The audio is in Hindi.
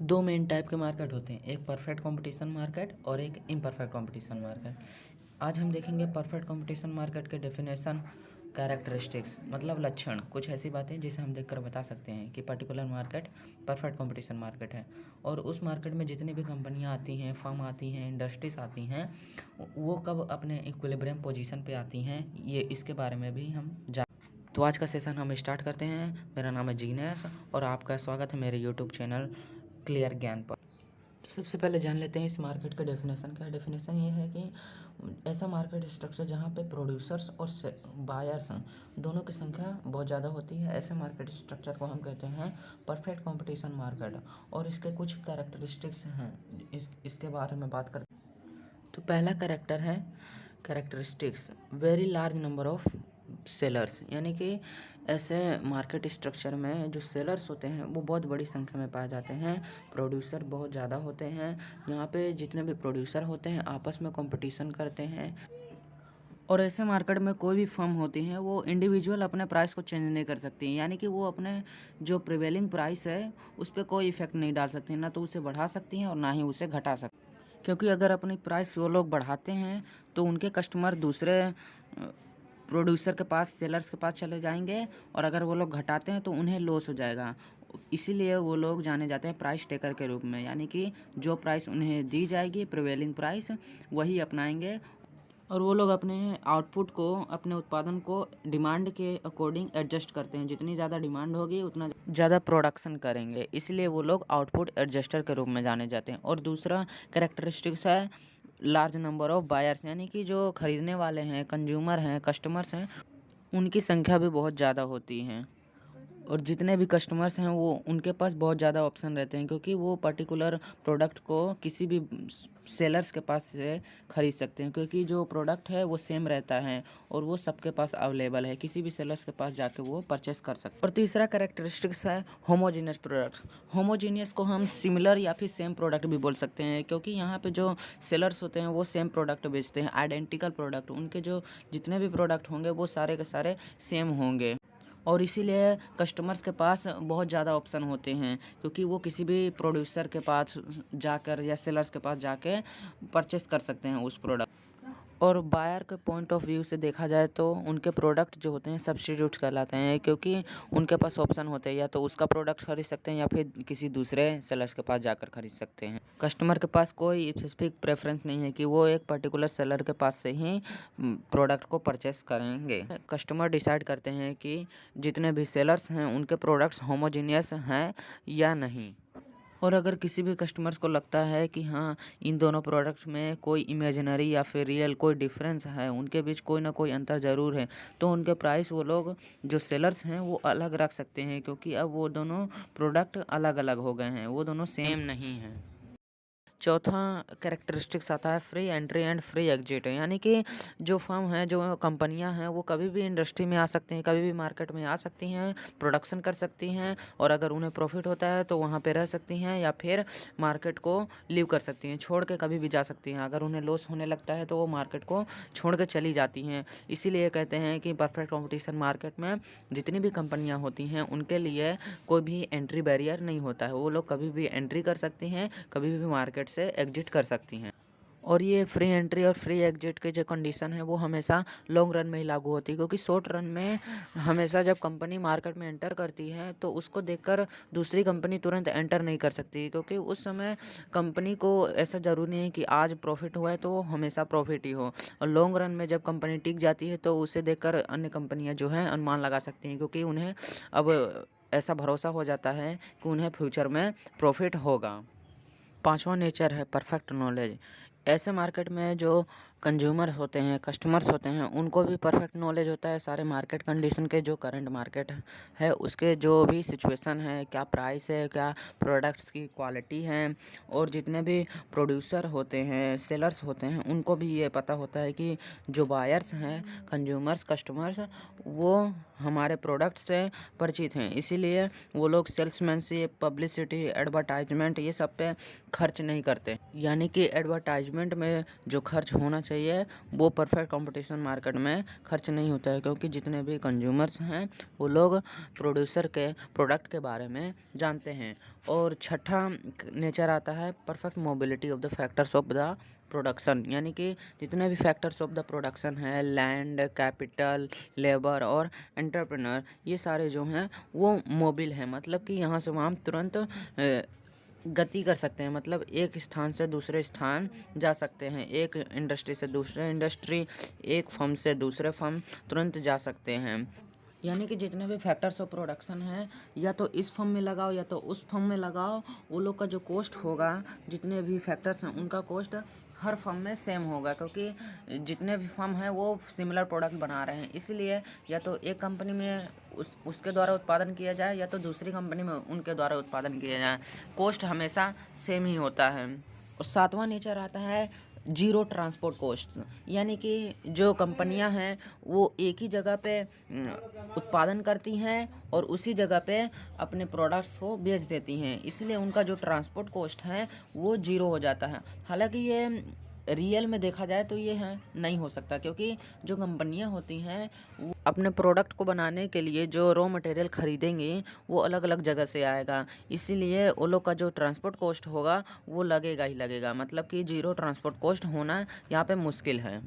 दो मेन टाइप के मार्केट होते हैं, एक परफेक्ट कंपटीशन मार्केट और एक इम्परफेक्ट कंपटीशन मार्केट। आज हम देखेंगे परफेक्ट कंपटीशन मार्केट के डेफिनेशन, कैरेक्टरिस्टिक्स मतलब लक्षण, कुछ ऐसी बातें जिसे हम देखकर बता सकते हैं कि particular market perfect competition market है। और उस मार्केट में जितनी भी कंपनियां आती हैं, फर्म आती हैं, इंडस्ट्रीज आती हैं, वो कब अपने इक्विलिब्रियम पोजीशन पे आती हैं, ये इसके बारे में भी हम तो आज का सेशन हम स्टार्ट करते हैं। मेरा नाम है जीनेस और आपका स्वागत है मेरे यूट्यूब चैनल क्लियर ज्ञान पर। तो सबसे पहले जान लेते हैं इस मार्केट का डेफिनेशन क्या है। डेफिनेशन ये है कि ऐसा मार्केट स्ट्रक्चर जहाँ पे प्रोड्यूसर्स और बायर्स दोनों की संख्या बहुत ज़्यादा होती है, ऐसे मार्केट स्ट्रक्चर को हम कहते हैं परफेक्ट कंपटीशन मार्केट। और इसके कुछ कैरेक्टरिस्टिक्स हैं, इसके बारे में बात करते हैं। तो पहला characteristics very large number of sellers, यानी कि ऐसे मार्केट स्ट्रक्चर में जो सेलर्स होते हैं वो बहुत बड़ी संख्या में पाए जाते हैं, प्रोड्यूसर बहुत ज़्यादा होते हैं। यहाँ पे जितने भी प्रोड्यूसर होते हैं आपस में कंपटीशन करते हैं। और ऐसे मार्केट में कोई भी फर्म होती हैं वो इंडिविजुअल अपने प्राइस को चेंज नहीं कर सकती, यानी कि वो अपने जो प्रिवेलिंग प्राइस है उस पर कोई इफेक्ट नहीं डाल सकती, ना तो उसे बढ़ा सकती हैं और ना ही उसे घटा सकती, क्योंकि अगर अपनी प्राइस वो लोग बढ़ाते हैं तो उनके कस्टमर दूसरे प्रोड्यूसर के पास, सेलर्स के पास चले जाएंगे, और अगर वो लोग घटाते हैं तो उन्हें लॉस हो जाएगा। इसीलिए वो लोग जाने जाते हैं प्राइस टेकर के रूप में, यानी कि जो प्राइस उन्हें दी जाएगी प्रिवेलिंग प्राइस वही अपनाएंगे, और वो लोग अपने आउटपुट को, अपने उत्पादन को डिमांड के अकॉर्डिंग एडजस्ट करते हैं। जितनी ज़्यादा डिमांड होगी उतना ज़्यादा प्रोडक्शन करेंगे, इसलिए वो लोग आउटपुट एडजस्टर के रूप में जाने जाते हैं। और दूसरा कैरेक्टरिस्टिक्स है लार्ज नंबर ऑफ बायर्स, यानी कि जो खरीदने वाले हैं, कंज्यूमर हैं, कस्टमर्स हैं, उनकी संख्या भी बहुत ज़्यादा होती है। और जितने भी कस्टमर्स हैं वो उनके पास बहुत ज़्यादा ऑप्शन रहते हैं, क्योंकि वो पर्टिकुलर प्रोडक्ट को किसी भी सेलर्स के पास से ख़रीद सकते हैं, क्योंकि जो प्रोडक्ट है वो सेम रहता है और वो सबके पास अवेलेबल है, किसी भी सेलर्स के पास जाके वो परचेस कर सकते हैं। और तीसरा कैरेक्टरिस्टिक्स है होमोजीनियस प्रोडक्ट। होमोजीनियस को हम सिमिलर या फिर सेम प्रोडक्ट भी बोल सकते हैं, क्योंकि यहाँ पे जो सेलर्स होते हैं वो सेम प्रोडक्ट बेचते हैं, आइडेंटिकल प्रोडक्ट। उनके जो जितने भी प्रोडक्ट होंगे वो सारे के सारे सेम होंगे, और इसीलिए कस्टमर्स के पास बहुत ज़्यादा ऑप्शन होते हैं, क्योंकि वो किसी भी प्रोड्यूसर के पास जाकर या सेलर्स के पास जाके परचेस कर सकते हैं उस प्रोडक्ट। और बायर के पॉइंट ऑफ व्यू से देखा जाए तो उनके प्रोडक्ट जो होते हैं सब्स्टिट्यूट्स कहलाते हैं, क्योंकि उनके पास ऑप्शन होते हैं, या तो उसका प्रोडक्ट खरीद सकते हैं या फिर किसी दूसरे सेलर्स के पास जाकर खरीद सकते हैं। कस्टमर के पास कोई स्पेसिफिक प्रेफरेंस नहीं है कि वो एक पर्टिकुलर सेलर के पास से ही प्रोडक्ट को परचेस करेंगे। कस्टमर डिसाइड करते हैं कि जितने भी सेलर्स हैं उनके प्रोडक्ट्स होमोजीनियस हैं या नहीं। और अगर किसी भी कस्टमर्स को लगता है कि हाँ इन दोनों प्रोडक्ट्स में कोई इमेजिनरी या फिर रियल कोई डिफरेंस है, उनके बीच कोई ना कोई अंतर ज़रूर है, तो उनके प्राइस वो लोग जो सेलर्स हैं वो अलग रख सकते हैं, क्योंकि अब वो दोनों प्रोडक्ट अलग अलग हो गए हैं, वो दोनों सेम नहीं हैं। चौथा कैरेक्टरिस्टिक्स आता है free entry and free exit, यानी कि जो फर्म है, जो कंपनियां हैं, वो कभी भी इंडस्ट्री में आ सकती हैं, कभी भी मार्केट में आ सकती हैं, प्रोडक्शन कर सकती हैं, और अगर उन्हें प्रॉफिट होता है तो वहां पे रह सकती हैं, या फिर मार्केट को लीव कर सकती हैं, छोड़ के कभी भी जा सकती हैं। अगर उन्हें लॉस होने लगता है तो वो मार्केट को छोड़ के चली जाती हैं। इसीलिए कहते हैं कि परफेक्ट कॉम्पिटिशन मार्केट में जितनी भी कंपनियाँ होती हैं उनके लिए कोई भी एंट्री बैरियर नहीं होता है, वो लोग कभी भी एंट्री कर सकती हैं, कभी भी मार्केट से एग्जिट कर सकती हैं। और ये फ्री एंट्री और फ्री एग्जिट के जो कंडीशन है वो हमेशा लॉन्ग रन में ही लागू होती है, क्योंकि शॉर्ट रन में हमेशा जब कंपनी मार्केट में एंटर करती है तो उसको देखकर दूसरी कंपनी तुरंत एंटर नहीं कर सकती, क्योंकि उस समय कंपनी को ऐसा ज़रूरी नहीं है कि आज प्रॉफिट हुआ है तो हमेशा प्रॉफिट ही हो। और लॉन्ग रन में जब कंपनी टिक जाती है तो उसे देखकर अन्य कंपनियाँ जो हैं अनुमान लगा सकती हैं, क्योंकि उन्हें अब ऐसा भरोसा हो जाता है कि उन्हें फ्यूचर में प्रॉफिट होगा। पांचवा नेचर है परफेक्ट नॉलेज। ऐसे मार्केट में जो कंज्यूमर होते हैं, कस्टमर्स होते हैं, उनको भी परफेक्ट नॉलेज होता है सारे मार्केट कंडीशन के, जो करंट मार्केट है उसके जो भी सिचुएशन है, क्या प्राइस है, क्या प्रोडक्ट्स की क्वालिटी है। और जितने भी प्रोड्यूसर होते हैं, सेलर्स होते हैं, उनको भी ये पता होता है कि जो बायर्स हैं, कंज्यूमर्स, कस्टमर्स, वो हमारे प्रोडक्ट से परिचित हैं, इसीलिए वो लोग सेल्समैनशिप, पब्लिसिटी, एडवर्टाइजमेंट ये सब पे खर्च नहीं करते। यानी कि एडवर्टाइजमेंट में जो खर्च होना चाहिए वो परफेक्ट कंपटीशन मार्केट में खर्च नहीं होता है, क्योंकि जितने भी कंज्यूमर्स हैं वो लोग प्रोड्यूसर के प्रोडक्ट के बारे में जानते हैं। और छठा नेचर आता है perfect mobility of the factors of the production, यानी कि जितने भी फैक्टर्स ऑफ द प्रोडक्शन है, लैंड, कैपिटल, लेबर और एंटरप्रेन्योर, ये सारे जो हैं वो मोबिल हैं, मतलब कि यहाँ से वहाँ हम तुरंत गति कर सकते हैं, मतलब एक स्थान से दूसरे स्थान जा सकते हैं, एक इंडस्ट्री से दूसरे इंडस्ट्री, एक फर्म से दूसरे फर्म तुरंत जा सकते हैं। यानी कि जितने भी फैक्टर्स ऑफ प्रोडक्शन है, या तो इस फर्म में लगाओ या तो उस फर्म में लगाओ, वो लोग का जो कॉस्ट होगा, जितने भी फैक्टर्स हैं उनका कॉस्ट हर फर्म में सेम होगा, क्योंकि जितने भी फर्म हैं वो सिमिलर प्रोडक्ट बना रहे हैं, इसलिए या तो एक कंपनी में उसके द्वारा उत्पादन किया जाए या तो दूसरी कंपनी में उनके द्वारा उत्पादन किया जाए, कॉस्ट हमेशा सेम ही होता है। और सातवां नेचर आता है जीरो ट्रांसपोर्ट कॉस्ट, यानी कि जो कंपनियां हैं वो एक ही जगह पे उत्पादन करती हैं और उसी जगह पे अपने प्रोडक्ट्स को बेच देती हैं, इसलिए उनका जो ट्रांसपोर्ट कॉस्ट है वो जीरो हो जाता है। हालांकि ये रियल में देखा जाए तो ये है नहीं हो सकता, क्योंकि जो कंपनियां होती हैं वो अपने प्रोडक्ट को बनाने के लिए जो रॉ मटेरियल खरीदेंगे वो अलग अलग जगह से आएगा, इसीलिए वो लोग का जो ट्रांसपोर्ट कॉस्ट होगा वो लगेगा ही लगेगा, मतलब कि जीरो ट्रांसपोर्ट कॉस्ट होना यहाँ पे मुश्किल है।